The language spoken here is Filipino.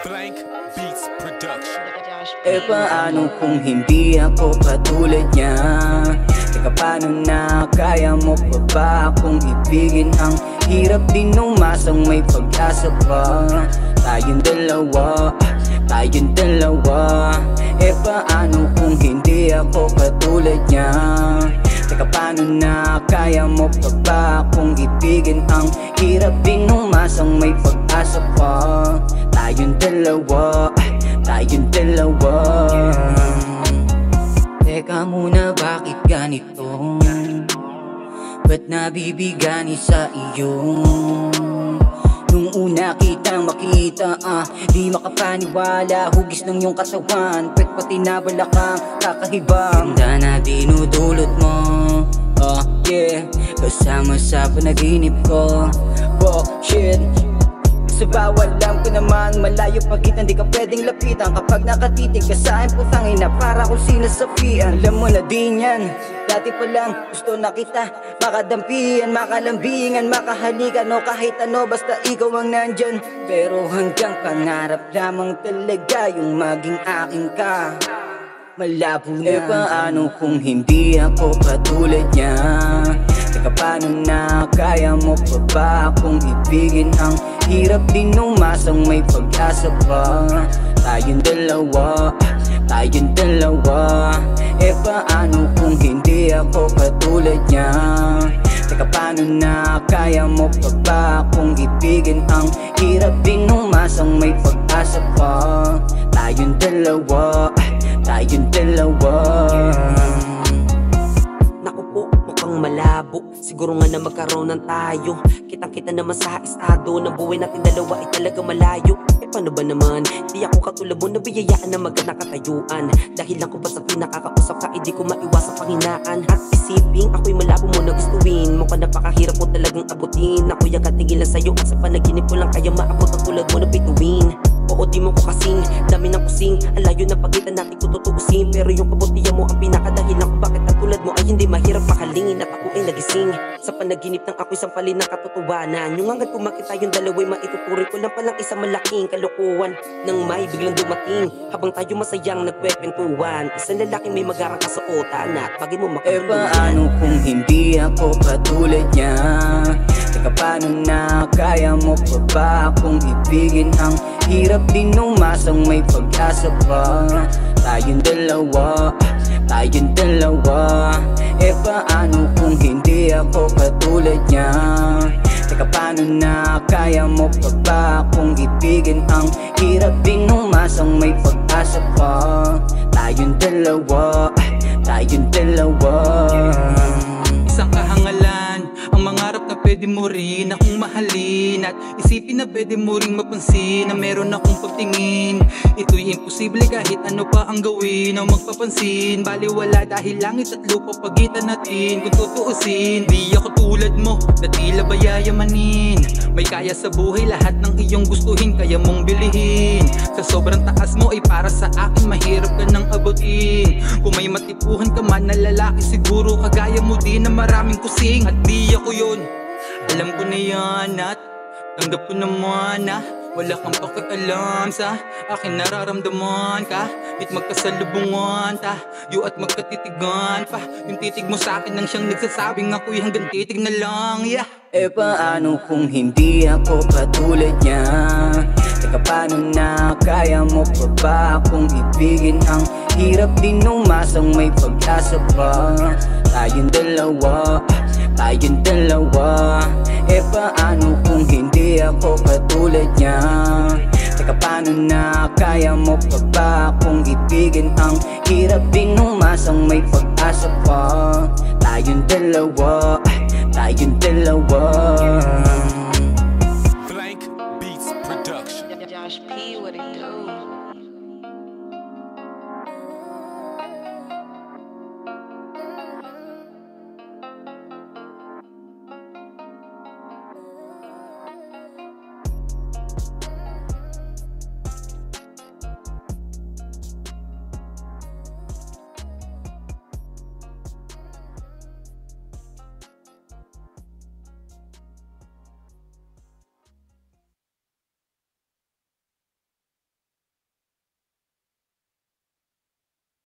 Blank Beats Production. Paano kung hindi ako katulad niya? Teka, paano na kaya mo pa ba akong ibigin? Ang hirap din umasang may pag-asa pa. Tayong dalawa. Paano kung hindi ako katulad niya? Teka, paano na kaya mo pa ba akong ibigin? Ang hirap din umasang may pag-asa pa. Tayong dalawa. Teka muna, bakit ganito? Ba't nabibigani sa iyo? Nung una kitang makita, di makapaniwala. Hugis ng iyong katawan, pwet pati nabalakang kakahibang ganda na dinudulot mo. Kasama sa panaginip ko. Shit. Sa bawal alam ko naman, malayo pagitan, di ka pwedeng lapitan. Kapag nakatitig ka sa akin, putang ina, para kung sinasapian. Alam mo na din yan, dati pa lang gusto na kita makadampihan, makalambingan, makahalikan, o kahit ano, basta ikaw ang nandyan. Pero hanggang pangarap lamang talaga yung maging akin ka. Malabo na. Paano kung hindi ako katulad niya? Teka, paano na kaya mo pa ba akong ibigin? Ang hirap din umasang may pag-asa pa. Tayong dalawa. Paano kung hindi ako katulad niya? Teka, paano na kaya mo pa ba akong ibigin? Ang hirap din umasang may pag-asa pa. Tayong dalawa. Naku po, mukhang malabo. Siguro nga na magkaroon ng tayo. Kitang-kita naman sa estado ng buhay natin dalawa ay talaga malayo. Paano ba naman? Di ako katulad mo na biyayaan na magandang katayuan. Dahil lang ko ba sa pinakakausap ka, di ko maiwas sa panghinaan. At isiping ako'y malabo mo na gustuin. Mukhang napakahirap mo talagang abutin. Ako'y ang katingilan sa'yo at sa panaginip ko lang kaya maabot ang tulad mo na bituin. Oo, di mo ko kasing dami ng kusing. Ang layo na pagitan natin ko tutuusin. Pero yung kabutihan mo ang pinakadahilan kung bakit ang tulad mo ay hindi mahirap makalingin. At ako ay nagising sa panaginip ng ako'y sampalin ng katotohanan. Yung hanggang kumakita yung dalawa'y maituturing ko lang palang isang malaking kalokohan nang may biglang dumating. Habang tayo masayang nagkwekwentuhan, isang lalaking may magarang kasuotan at bagay mo makabuluhan. Paano kung hindi ako katulad niya? Teka, paano na kaya mo pa ba akong ibigin? Ang hirap din umasang may pag-asa pa. Tayong dalawa. Paano kung hindi ako katulad niya? Teka, paano na kaya mo pa ba akong ibigin? Ang hirap din umasang may pag-asa pa. Tayong dalawa. Isang kahangalan, ang mangarap na pwede mo rin akong mahalin. At isipin na pwede mo rin mapansin na meron akong pagtingin. Ito'y imposible kahit ano pa ang gawin o magpapansin. Baliwala dahil langit at lupa pagitan natin. Kung tutuusin, di ako tulad mo na tila ba yayamanin. May kaya sa buhay, lahat ng iyong gustuhin kaya mong bilihin. Sa sobrang taas mo ay para sa akin mahirap ka nang abutin. Kung may matipuhan ka man na lalaki, siguro kagaya mo din na maraming kusing. At di ako yun, alam ko na yan at tanggap ko naman na wala kang pakialam sa akin nararamdaman. Kahit magkasalubungan tayo at magkatitigan pa, yung titig mo sa akin nang siyang nagsasabing ako'y hanggang titig na lang. Paano kung hindi ako katulad niya? Teka, paano na kaya mo pa ba akong ibigin? Ang hirap din umasang may pag-asa pa. Tayong dalawa. Paano kung hindi ako katulad niya? Teka, paano na kaya mo pa ba akong ibigin? Ang hirap din umasang may pag-asa pa. Tayong dalawa.